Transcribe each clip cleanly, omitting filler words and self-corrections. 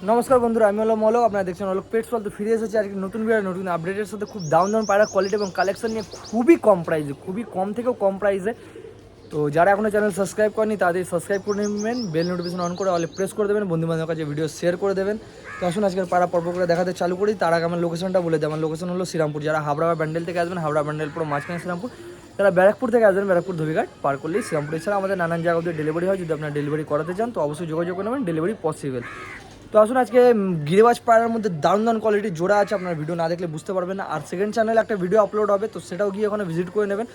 নমস্কার বন্ধুরা, আমি হলো মলক। আপনারা দেখছেন মলক পেটস ওয়ার্ল্ড। তো ফিরে এসেছি আজকে নতুন ভিডিও, নতুন আপডেটের সাথে। খুব দারুণ পায়রা কোয়ালিটি এবং কালেকশন নিয়ে, খুবই কম প্রাইসে, খুবই কম থেকেও কম প্রাইসে। তো যারা এখনও চ্যানেল সাবস্ক্রাইব করেনি তাদের সাবস্ক্রাইব করে নেবেন, বেল নোটিফিকেশন অন করে অলে প্রেস করে দেবেন, বন্ধুবান্ধবের কাছে ভিডিও শেয়ার করে দেবেন। তো আসুন আজকের পায়রা পর্ব করে দেখাতে চালু করি। তার আগে আমার লোকেশনটা বলে দেয়। আমার লোকেশন হলো শ্রীরামপুর। যারা হাবড়া বা ব্যান্ডেল থেকে আসবেন, হাবড়া ব্যান্ডেল পুরো মাঝখানে শ্রীরামপুর। যারা ব্যারাকপুর থেকে আসবেন, ব্যারাকপুর ধবিঘাট পার করলেই শ্রীরামপুর। এছাড়া আমাদের নানান জায়গাতে ডেলিভারি হয়। যদি আপনার ডেলিভারি করাতে চান তো অবশ্যই যোগাযোগ করে নেবেন, ডেলিভারি পসিবল। তো আসুন আজকে গিরিবাজ পায়রার মধ্যে দারুণ দারুণ কোয়ালিটির জোড়া আছে। আপনার ভিডিও না দেখলে বুঝতে পারবেন না। আর সেকেন্ড চ্যানেলে একটা ভিডিও আপলোড হবে, তো সেটাও গিয়ে ওখানে ভিজিট করে নেবেন।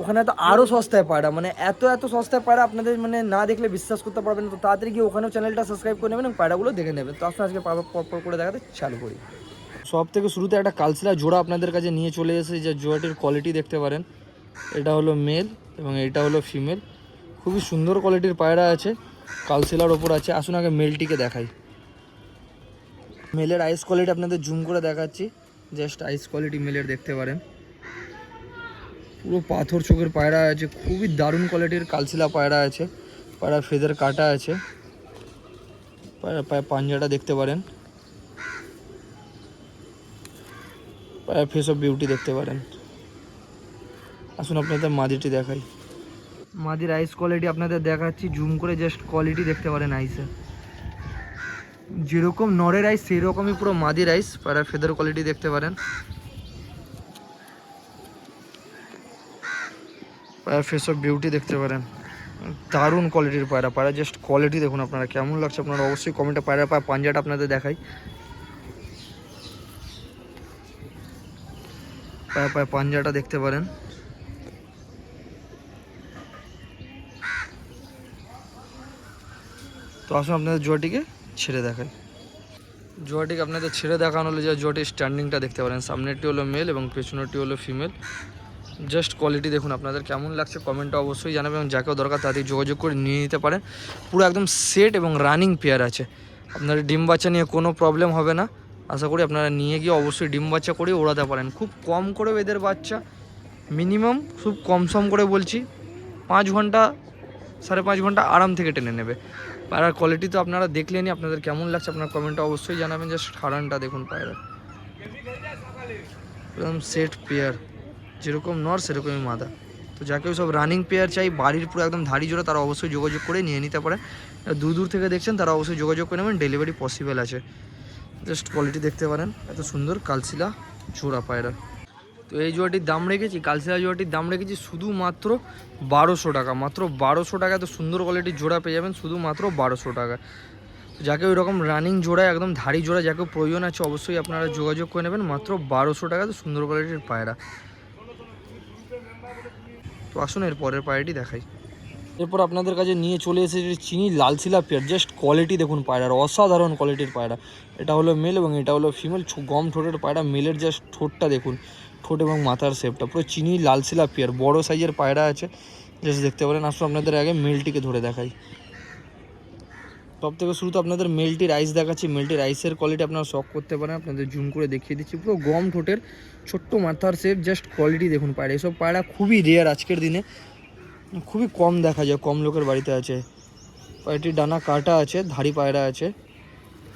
ওখানে তো আরও সস্তায় পায়রা, মানে এত সস্তায় পায়রা আপনাদের মানে না দেখলে বিশ্বাস করতে পারবেন না। তো তাড়াতাড়ি গিয়ে ওখানেও চ্যানেলটা সাবস্ক্রাইব করে নেবেন এবং পায়রাগুলো দেখে নেবেন। তো আসুন আজকে পরপর করে দেখাতে চালু করি। সব থেকে শুরুতে একটা কালসিলা জোড়া আপনাদের কাছে নিয়ে চলে এসেছে। যে জোড়াটির কোয়ালিটি দেখতে পারেন, এটা হলো মেল এবং এটা হলো ফিমেল। খুবই সুন্দর কোয়ালিটির পায়রা আছে, কালসিলার ওপর আছে। আসুন আগে মেলটিকে দেখাই। মেলের আইস কোয়ালিটি আপনাদের জুম করে দেখাচ্ছি। জাস্ট আইস কোয়ালিটি মেলের দেখতে পারেন, পুরো পাথর চোখের পায়রা আছে। খুবই দারুণ কোয়ালিটির কালসিলা পায়রা আছে। পায়রা ফেদার কাটা আছে। পায়রা পাঞ্জাটা দেখতে পারেন, পায়রা ফেস অফ বিউটি দেখতে পারেন। আসুন আপনাদের মাদিটি দেখাই। মাদির আইস কোয়ালিটি আপনাদের দেখাচ্ছি জুম করে। জাস্ট কোয়ালিটি দেখতে পারেন আইসে, যেরকম নরের আইস সেই রকমই পুরো মাদির আইস। পায়রা ফেদার কোয়ালিটি দেখতে পারেন, পায়রা ফেস অফ বিউটি দেখতে পারেন। দারুণ কোয়ালিটির পায়রা। পায়রা জাস্ট কোয়ালিটি দেখুন আপনারা, কেমন লাগছে আপনারা অবশ্যই কমেন্টে। পায়রা পাঞ্জাটা আপনাদের দেখাই। পাঞ্জাটা দেখতে পারেন। তো আসুন আপনাদের জোয়াটিকে ছেড়ে দেখাই। জোয়াটিকে আপনাদের ছেড়ে দেখানো হলো যে জোয়াটির স্ট্যান্ডিংটা দেখতে পারেন। সামনেরটি হলো মেল এবং পেছনেরটি হলো ফিমেল। জাস্ট কোয়ালিটি দেখুন আপনাদের কেমন লাগছে কমেন্টটা অবশ্যই জানাবেন। এবং যাকেও দরকার তাদের যোগাযোগ করে নিয়ে নিতে পারেন। পুরো একদম সেট এবং রানিং পেয়ার আছে। আপনার ডিম বাচ্চা নিয়ে কোনো প্রবলেম হবে না। আশা করি আপনারা নিয়ে গিয়ে অবশ্যই ডিম বাচ্চা করে ওড়াতে পারেন। খুব কম করেও এদের বাচ্চা মিনিমাম, খুব কম সম করে বলছি, 5 ঘন্টা 5.5 ঘন্টা আরাম থেকে টেনে নেবে। পায়রার কোয়ালিটি তো আপনারা দেখলেনি, আপনাদের কেমন লাগছে আপনার কমেন্টটা অবশ্যই জানাবেন। জাস্ট হারানটা দেখুন পায়রা, একদম সেট পেয়ার, যেরকম নর সেরকমই মাদা। তো যাকেও সব রানিং পেয়ার চাই, বাড়ির পুরো একদম ধাড়ি জোড়া, তারা অবশ্যই যোগাযোগ করে নিয়ে নিতে পারে। দূর দূর থেকে দেখছেন তারা অবশ্যই যোগাযোগ করে নেবেন, ডেলিভারি পসিবল আছে। জাস্ট কোয়ালিটি দেখতে পারেন, এত সুন্দর কালসিলা জোড়া পায়রা। তো এই জোড়াটির দাম রেখেছি, কালসিলা জোড়াটির দাম রেখেছি শুধুমাত্র 1200 টাকা। মাত্র 1200 টাকা এত সুন্দর কোয়ালিটির জোড়া পেয়ে যাবেন শুধুমাত্র 1200 টাকা। যাকে ওই রকম রানিং জোড়া, একদম ধাড়ি জোড়া যাকে প্রয়োজন আছে অবশ্যই আপনারা যোগাযোগ করে নেবেন। মাত্র 1200 টাকা তো সুন্দর কোয়ালিটির পায়রা। তো আসুন এর পরের পায়রাটি দেখাই। এরপর আপনাদের কাছে নিয়ে চলে এসেছে চিনি লালসিলা পেয়ার। জাস্ট কোয়ালিটি দেখুন পায়রার, অসাধারণ কোয়ালিটির পায়রা। এটা হলো মেল এবং এটা হলো ফিমেল। গম ঠোঁটের পায়রা। মেলের জাস্ট ঠোঁটটা দেখুন, ঠোঁট এবং মাথার শেপটা পুরো চিনি লালসিলা পেয়ার। বড় সাইজের পায়রা আছে, জাস্ট দেখতে পারেন। আসলে আপনাদের আগে মেলটিকে ধরে দেখাই। সব থেকে শুরুতে আপনাদের মেলটির আইস দেখাচ্ছি। মেলটির আইসের কোয়ালিটি আপনারা শক করতে পারেন, আপনাদের জুম করে দেখিয়ে দিচ্ছি। পুরো গম ঠোঁটের, ছোট্ট মাথার শেপ। জাস্ট কোয়ালিটি দেখুন পায়রা। এসব পায়রা খুবই রেয়ার আজকের দিনে, খুবই কম দেখা যায়, কম লোকের বাড়িতে আছে। পায়রাটির ডানা কাটা আছে, ধাড়ি পায়রা আছে।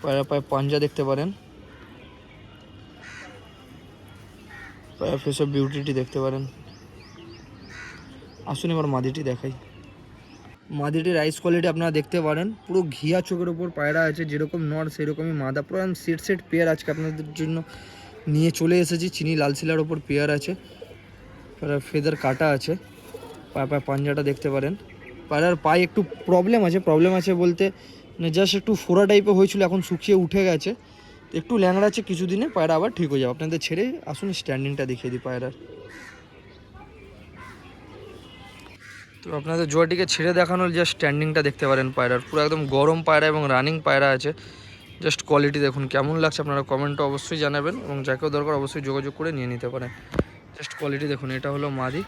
পায়রা পাঞ্জা দেখতে পারেন, পায়রা ফেস অফ বিউটিটি দেখতে পারেন। আসুন এবার মাদিটি দেখাই। মাদিটির রাইস কোয়ালিটি আপনারা দেখতে পারেন, পুরো ঘিয়া চোখের ওপর পায়রা আছে, যেরকম নর সেরকমই মাদা। পুরো সেট পেয়ার আজকে আপনাদের জন্য নিয়ে চলে এসেছি। চিনি লালসিলার ওপর পেয়ার আছে, ফেদার কাটা আছে। পাঞ্জাটা দেখতে পারেন। পায়রার পায়ে একটু প্রবলেম আছে বলতে জাস্ট একটু ফোড়া টাইপের হয়েছিল, এখন শুকিয়ে উঠে গেছে। একটু ল্যাংড়া আছে, কিছুদিনে পায়রা আবার ঠিক হয়ে যাবে। আপনাদের ছেড়ে আসুন স্ট্যান্ডিংটা দেখিয়ে দিই পায়রার। তো আপনাদের জোয়াটিকে ছেড়ে দেখানোর জাস্ট স্ট্যান্ডিংটা দেখতে পারেন পায়রার। পুরো একদম গরম পায়রা এবং রানিং পায়রা আছে। জাস্ট কোয়ালিটি দেখুন কেমন লাগছে আপনারা কমেন্টটা অবশ্যই জানাবেন। এবং যাকেও দরকার অবশ্যই যোগাযোগ করে নিয়ে নিতে পারেন। জাস্ট কোয়ালিটি দেখুন। এটা হলো মাদি,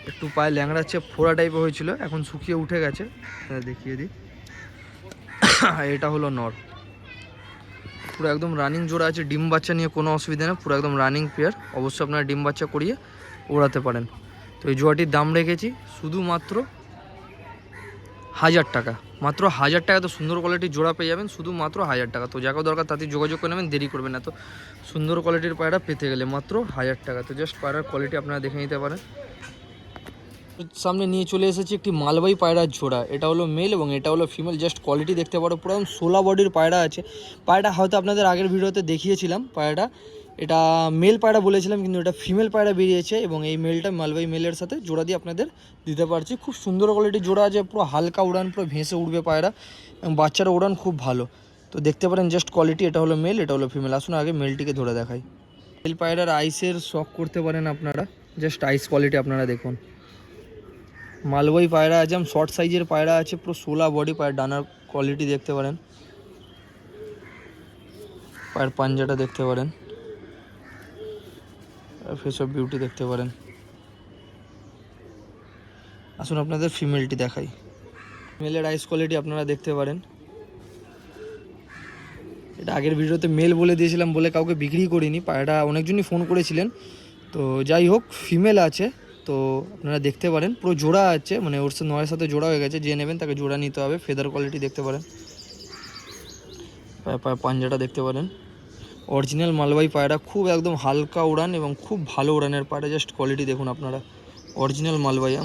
একটু পায়ে ল্যাংড়াচ্ছে, ফোড়া টাইপের হয়েছিল, এখন শুকিয়ে উঠে গেছে। দেখিয়ে দিই। এটা হলো নর, পুরো একদম রানিং জোড়া আছে। ডিম বাচ্চা নিয়ে কোনো অসুবিধা নেই, পুরো একদম রানিং পেয়ার। অবশ্যই আপনারা ডিম বাচ্চা করিয়ে ওড়াতে পারেন। তো এই জোড়াটির দাম রেখেছি শুধুমাত্র 1000 টাকা, মাত্র 1000 টাকা তো সুন্দর কোয়ালিটির জোড়া পেয়ে যাবেন, শুধুমাত্র 1000 টাকা। তো যাকে দরকার তাতে যোগাযোগ করে নেবেন, দেরি করবেন না। তো সুন্দর কোয়ালিটির পায়রা পেতে গেলে মাত্র 1000 টাকা। তো জাস্ট পায়রার কোয়ালিটি আপনারা দেখে নিতে পারেন। সামনে নিয়ে চলে এসেছি একটি মালবাহী পায়রার জোড়া। এটা হলো মেল এবং এটা হলো ফিমেল। জাস্ট কোয়ালিটি দেখতে পারো, পুরো একদম 16 বডির পায়রা আছে। পায়রাটা হয়তো আপনাদের আগের ভিডিওতে দেখিয়েছিলাম। পায়রাটা এটা মেল পায়রা বলেছিলাম, কিন্তু এটা ফিমেল পায়রা বেরিয়েছে এবং এই মেলটা মালবাহী মেলের সাথে জোড়া দিয়ে আপনাদের দিতে পারছি। খুব সুন্দর কোয়ালিটির জোড়া আছে, পুরো হালকা উড়ান, পুরো ভেসে উঠবে পায়রা এবং বাচ্চারা উড়ান খুব ভালো। তো দেখতে পারেন জাস্ট কোয়ালিটি, এটা হলো মেল, এটা হলো ফিমেল। আসুন আগে মেলটিকে ধরে দেখাই। মেল পায়রার আইসের শখ করতে পারেন আপনারা, জাস্ট আইস কোয়ালিটি আপনারা দেখুন। মালবাহী পায়রা আছে, শর্ট সাইজের পায়রা আছে, পুরো 16 বডি। পায়ের ডানার কোয়ালিটি দেখতে পারেন, পায়ের পাঞ্জাটা দেখতে পারেন, ফেস অফ বিউটি দেখতে পারেন। আসুন আপনাদের ফিমেলটি দেখাই। মেলের আইস কোয়ালিটি আপনারা দেখতে পারেন। এটা আগের ভিডিওতে মেল বলে দিয়েছিলাম বলে কাউকে বিক্রি করিনি, পায়রাটা অনেকজনই ফোন করেছিলেন। তো যাই হোক, ফিমেল আছে, তো আপনারা দেখতে পারেন। পুরো জোড়া আছে, মানে ওর সাথে নয়ের সাথে জোড়া হয়ে গেছে। যে নেবেন তাকে জোড়া নিতে হবে। ফেদার কোয়ালিটি দেখতে পারেন, পাঞ্জাটা দেখতে পারেন। অরিজিনাল মালবাহী পায়রা, খুব একদম হালকা উড়ান এবং খুব ভালো উড়ানের পায়রা। জাস্ট কোয়ালিটি দেখুন আপনারা, অরিজিনাল মালবাহী,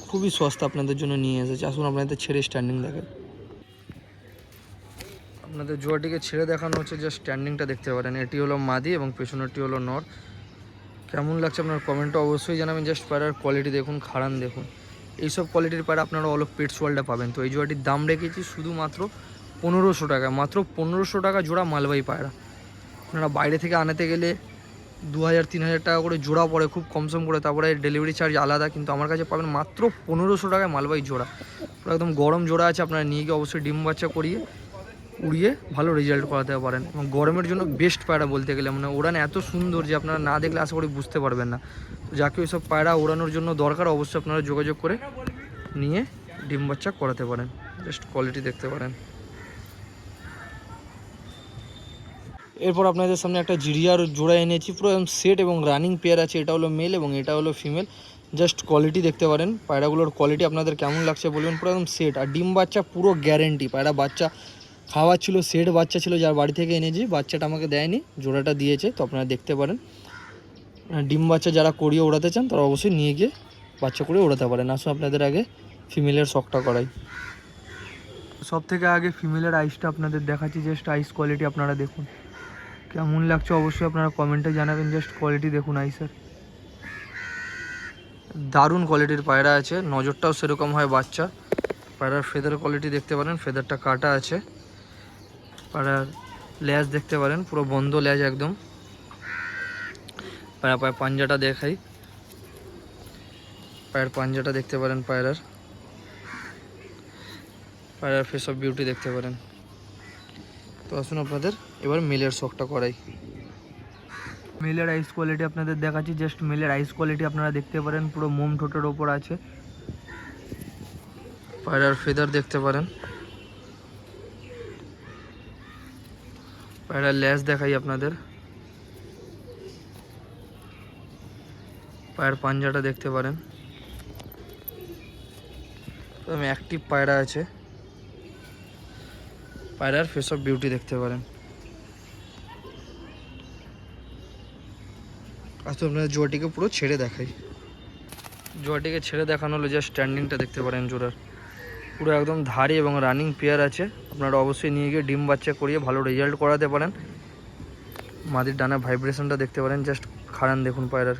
খুবই সস্তা আপনাদের জন্য নিয়ে এসেছে। আসুন আপনাদের ছেড়ে স্ট্যান্ডিং দেখেন। আপনাদের জোড়াটিকে ছেড়ে দেখানো হচ্ছে, জাস্ট স্ট্যান্ডিংটা দেখতে পারেন। এটি হলো মাদি এবং পেছনেরটি হলো নর। কেমন লাগছে আপনার কমেন্টটা অবশ্যই জানাবেন। জাস্ট পায়রার কোয়ালিটি দেখুন, খাড়ান দেখুন। এইসব কোয়ালিটির পায়রা আপনারা অল অফ পেটস ওয়ার্ল্ডে পাবেন। তো এই জোড়াটির দাম রেখেছি শুধুমাত্র 1500 টাকা, মাত্র 1500 টাকা জোড়া মালবাহী পায়রা। আপনারা বাইরে থেকে আনাতে গেলে 2000-3000 টাকা করে জোড়া পড়ে, খুব কমসম করে, তারপরে ডেলিভারি চার্জ আলাদা। কিন্তু আমার কাছে পাবেন মাত্র 1500 টাকায় মালবাহী জোড়া। পুরো একদম গরম জোড়া আছে, আপনারা নিয়ে গিয়ে অবশ্যই ডিম বাচ্চা করিয়ে উড়িয়ে ভালো রেজাল্ট করাতে পারেন। এবং গরমের জন্য বেস্ট পায়রা বলতে গেলে, মানে ওড়ান এত সুন্দর যে আপনারা না দেখলে আশা করি বুঝতে পারবেন না। তো যাকে ওইসব পায়রা ওড়ানোর জন্য দরকার, অবশ্যই আপনারা যোগাযোগ করে নিয়ে ডিম বাচ্চা করাতে পারেন। জাস্ট কোয়ালিটি দেখতে পারেন। এরপর আপনাদের সামনে একটা জিরিয়ার জোড়া এনেছি, পুরো সেট এবং রানিং পেয়ার আছে। এটা হলো মেল এবং এটা হলো ফিমেল। জাস্ট কোয়ালিটি দেখতে পারেন। পায়রাগুলোর কোয়ালিটি আপনাদের কেমন লাগছে বলবেন। পুরো একদম সেট আর ডিম বাচ্চা পুরো গ্যারেন্টি। পায়রা বাচ্চা খাওয়া ছিল, সেট বাচ্চা ছিল, যার বাড়ি থেকে এনেছি। বাচ্চাটা আমাকে দেয়নি, জোড়াটা দিয়েছে। তো আপনারা দেখতে পারেন। ডিম বাচ্চা যারা করিয়ে ওড়াতে চান তারা অবশ্যই নিয়ে গিয়ে বাচ্চা করে ওড়াতে পারেন। আসুন আপনাদের আগে ফিমেলের শখটা করাই। সব থেকে আগে ফিমেলের আইসটা আপনাদের দেখাচ্ছি। জাস্ট আইস কোয়ালিটি আপনারা দেখুন, কেমন লাগছে অবশ্যই আপনারা কমেন্টে জানাবেন। জাস্ট কোয়ালিটি দেখুন আইসের, দারুণ কোয়ালিটির পায়রা আছে। নজরটাও সেরকম হয় বাচ্চা। পায়রার ফেদার কোয়ালিটি দেখতে পারেন, ফেদারটা কাটা আছে। পায়রার ল্যাজ দেখতে পারেন, পুরো বন্ধ ল্যাজ একদম। পায়ের পাঞ্জাটা দেখাই, পায়ের পাঞ্জাটা দেখতে পারেন। পায়রার ফেস অফ বিউটি দেখতে পারেন। তো আসুন আপনাদের এবার মেলের শখটা করাই। মেলের আইস কোয়ালিটি আপনাদের দেখাচ্ছি। জাস্ট মেলের আইস কোয়ালিটি আপনারা দেখতে পারেন, পুরো মোম ঠোঁটের ওপর আছে। পায়রার ফেদার দেখতে পারেন। পায়রার ল্যাজ দেখাই আপনাদের। পায়ের পাঞ্জাটা দেখতে পারেন, একদম অ্যাক্টিভ পায়রা আছে। পায়রার ফেস অফ বিউটি দেখতে পারেন। আচ্ছা আপনাদের জোয়াটিকে পুরো ছেড়ে দেখাই। জোয়াটিকে ছেড়ে দেখানো হলো, জাস্ট স্ট্যান্ডিংটা দেখতে পারেন জোড়ার। পুরো একদম ধারি এবং রানিং পেয়ার আছে। আপনারা অবশ্যই নিয়ে গিয়ে ডিম বাচ্চা করিয়ে ভালো রেজাল্ট করাতে পারেন। মাদির ডানা ভাইব্রেশনটা দেখতে পারেন, জাস্ট খাড়ান দেখুন পায়রার।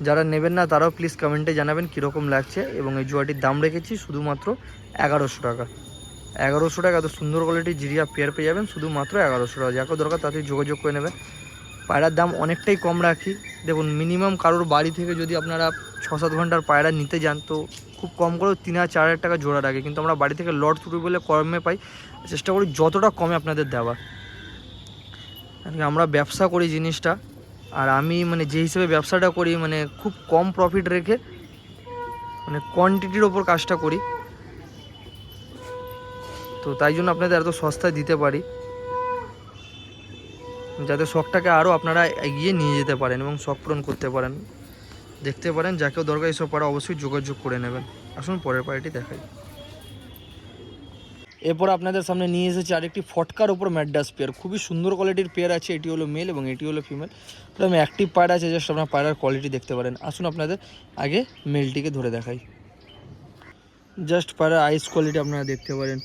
যারা নেবেন না তারাও প্লিজ কমেন্টে জানাবেন কীরকম লাগছে। এবং এই জোয়াটির দাম রেখেছি শুধুমাত্র 1100 টাকা। 1100 টাকা এত সুন্দর কোয়ালিটির জিরিয়া পেয়ার পেয়ে যাবেন শুধুমাত্র 1100 টাকা। যাকে দরকার তাতে যোগাযোগ করে নেবেন। পায়রার দাম অনেকটাই কম রাখি। দেখুন, মিনিমাম কারোর বাড়ি থেকে যদি আপনারা 6-7 ঘন্টার পায়রা নিতে যান তো খুব কম করেও 3000-4000 টাকা জোড়া রাখে। কিন্তু আমরা বাড়ি থেকে লট চুরি বলে কমে পাই, চেষ্টা করি যতটা কমে আপনাদের দেওয়ার। আমরা ব্যবসা করি জিনিসটা, আর আমি মানে যে হিসেবে ব্যবসাটা করি মানে খুব কম প্রফিট রেখে মানে কোয়ান্টিটির ওপর কাজটা করি। তো তাই জন্য আপনাদের এত সস্তায় দিতে পারি, যাতে শখটাকে আরও আপনারা এগিয়ে নিয়ে যেতে পারেন এবং শখ পূরণ করতে পারেন। দেখতে পারেন, যাকেও দরকার এইসব পায়রা অবশ্যই যোগাযোগ করে নেবেন। আসুন পরের পায়রাটি দেখাই। এরপর আপনাদের সামনে নিয়ে এসেছি আরেকটি ফটকার ওপর ম্যাড্রাস পেয়ার, খুবই সুন্দর কোয়ালিটির পেয়ার আছে। এটি হলো মেল এবং এটি হলো ফিমেল। একদম অ্যাক্টিভ পায়রা আছে, জাস্ট আপনার পায়রার কোয়ালিটি দেখতে পারেন। আসুন আপনাদের আগে মেলটিকে ধরে দেখাই। জাস্ট পায়রার আইস কোয়ালিটি আপনারা দেখতে পারেন,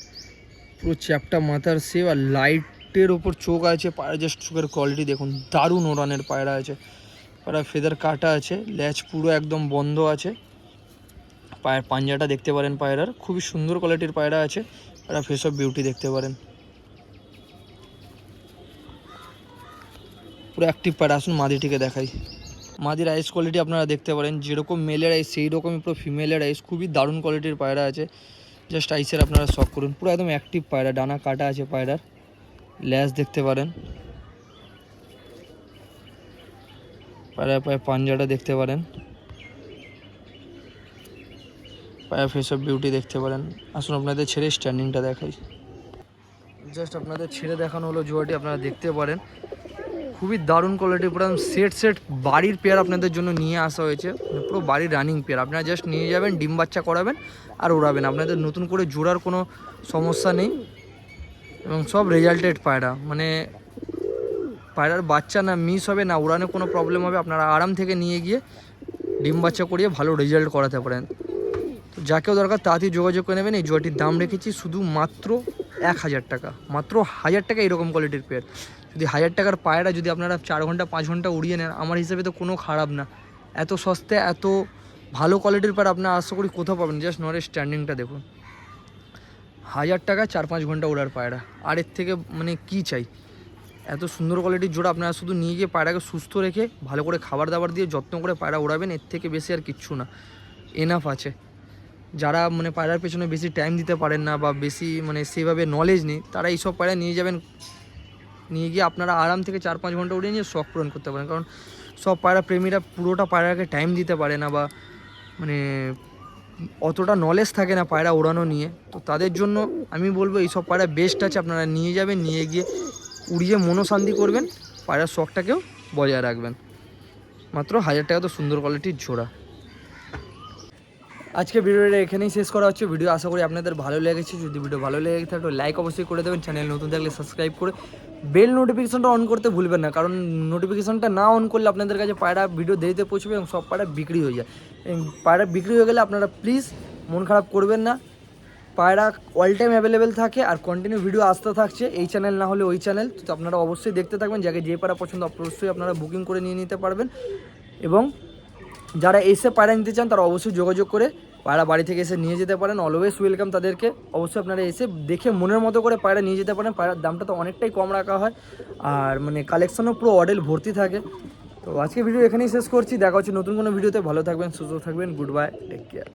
পুরো চ্যাপটা মাথার সেভ আর লাইটের ওপর চোখ আছে। পায়রা জাস্ট চোখের কোয়ালিটি দেখুন, দারুণ ওড়ানের পায়রা আছে। পায়রা ফেদার কাটা আছে, ল্যাচ পুরো একদম বন্ধ আছে। পায়ের পাঞ্জাটা দেখতে পারেন পায়রার, খুবই সুন্দর কোয়ালিটির পায়রা আছে। পায়রা ফেস অফ বিউটি দেখতে পারেন, পুরো অ্যাক্টিভ পায়রা। আসুন মাদিটিকে দেখাই। মাদির আইস কোয়ালিটি আপনারা দেখতে পারেন, যেরকম মেলের আইস সেই রকমই পুরো ফিমেলের আইস, খুবই দারুণ কোয়ালিটির পায়রা আছে। জাস্ট আইসের আপনারা শখ করুন, পুরো একদম অ্যাক্টিভ পায়রা। ডানা কাটা আছে পায়রার, ল্যাচ দেখতে পারেন, পায়রার পায়ে পাঞ্জাটা দেখতে পারেন, পায়রা ফেস অফ বিউটি দেখতে পারেন। আসুন আপনাদের ছেড়ে স্ট্যান্ডিংটা দেখাই। জাস্ট আপনাদের ছেড়ে দেখানো হলো জোড়াটি, আপনারা দেখতে পারেন খুবই দারুণ কোয়ালিটি, পুরো সেট বাড়ির পেয়ার আপনাদের জন্য নিয়ে আসা হয়েছে। পুরো বাড়ির রানিং পেয়ার, আপনারা জাস্ট নিয়ে যাবেন, ডিম বাচ্চা করাবেন আর ওড়াবেন। আপনাদের নতুন করে জোড়ার কোনো সমস্যা নেই এবং সব রেজাল্টেড পায়রা, মানে পায়রার বাচ্চা না মিস হবে না উড়ানে কোনো প্রবলেম হবে। আপনারা আরাম থেকে নিয়ে গিয়ে ডিম বাচ্চা করিয়ে ভালো রেজাল্ট করাতে পারেন। তো যাকেও দরকার তাড়াতাড়ি যোগাযোগ করে নেবেন। এই জোড়াটির দাম রেখেছি শুধু মাত্র 1000 টাকা, মাত্র 1000 টাকা। এরকম কোয়ালিটির পেয়ার যদি 1000 টাকার পায়রা যদি আপনারা 4 ঘন্টা 5 ঘন্টা উড়িয়ে নেন, আমার হিসেবে তো কোনো খারাপ না। এত সস্তায় এত ভালো কোয়ালিটির পায়রা আপনারা আশা করি কোথাও পাবেন। জাস্ট নরের স্ট্যান্ডিংটা দেখুন, 1000 টাকা 4-5 ঘন্টা ওড়ার পায়রা, আর এর থেকে মানে কি চাই। এত সুন্দর কোয়ালিটির জোড়া আপনারা শুধু নিয়ে গিয়ে পায়রাকে সুস্থ রেখে ভালো করে খাবার দাবার দিয়ে যত্ন করে পায়রা ওড়াবেন, এর থেকে বেশি আর কিচ্ছু না, এনাফ আছে। যারা মানে পায়রার পেছনে বেশি টাইম দিতে পারেন না বা বেশি মানে সেভাবে নলেজ নেই, তারা এইসব পায়রা নিয়ে যাবেন, নিয়ে গিয়ে আপনারা আরাম থেকে 4-5 ঘন্টা উড়িয়ে নিয়ে শখ পূরণ করতে পারেন। কারণ সব পায়রা প্রেমীরা পুরোটা পায়রাকে টাইম দিতে পারে না বা মানে অতটা নলেজ থাকে না পায়রা ওড়ানো নিয়ে। তো তাদের জন্য আমি বলবো এইসব পায়রা বেস্ট আছে, আপনারা নিয়ে যাবেন, নিয়ে গিয়ে উড়িয়ে মনোশান্তি করবেন, পায়রার শখটাকেও বজায় রাখবেন। মাত্র 1000 টাকা তো সুন্দর কোয়ালিটির জোড়া। আজকে ভিডিওটা এখানেই শেষ করা হচ্ছে। ভিডিও আশা করি আপনাদের ভালো লেগেছে। যদি ভিডিও ভালো লেগে থাকে তো লাইক অবশ্যই করে দেবেন, চ্যানেল নতুন থাকলে সাবস্ক্রাইব করে বেল নোটিফিকেশনটা অন করতে ভুলবেন না। কারণ নোটিফিকেশনটা না অন করলে আপনাদের কাছে পায়রা ভিডিও দেরিতে পৌঁছবে এবং সব পায়রা বিক্রি হয়ে যায়। পায়রা বিক্রি হয়ে গেলে আপনারা প্লিজ মন খারাপ করবেন না, পায়রা অল টাইম অ্যাভেলেবেল থাকে আর কন্টিনিউ ভিডিও আসতে থাকছে, এই চ্যানেল না হলে ওই চ্যানেল। তো আপনারা অবশ্যই দেখতে থাকবেন, যাকে যে পায়রা পছন্দ অবশ্যই আপনারা বুকিং করে নিয়ে নিতে পারবেন। এবং যারা এসে পায়রা নিতে চান তারা অবশ্যই যোগাযোগ করে পায়রা বাড়ি থেকে এসে নিয়ে যেতে পারেন। অলওয়েজ ওয়েলকাম তাদেরকে। অবশ্যই আপনারা এসে দেখে মনের মতো করে পায়রা নিয়ে যেতে পারেন। পায়রার দামটা তো অনেকটাই কম রাখা হয় আর মানে কালেকশনও পুরো অডেল ভর্তি থাকে। তো আজকে ভিডিও এখানেই শেষ করছি, দেখা হচ্ছে নতুন কোনো ভিডিওতে। ভালো থাকবেন, সুস্থ থাকবেন, গুড বাই, টেক কেয়ার।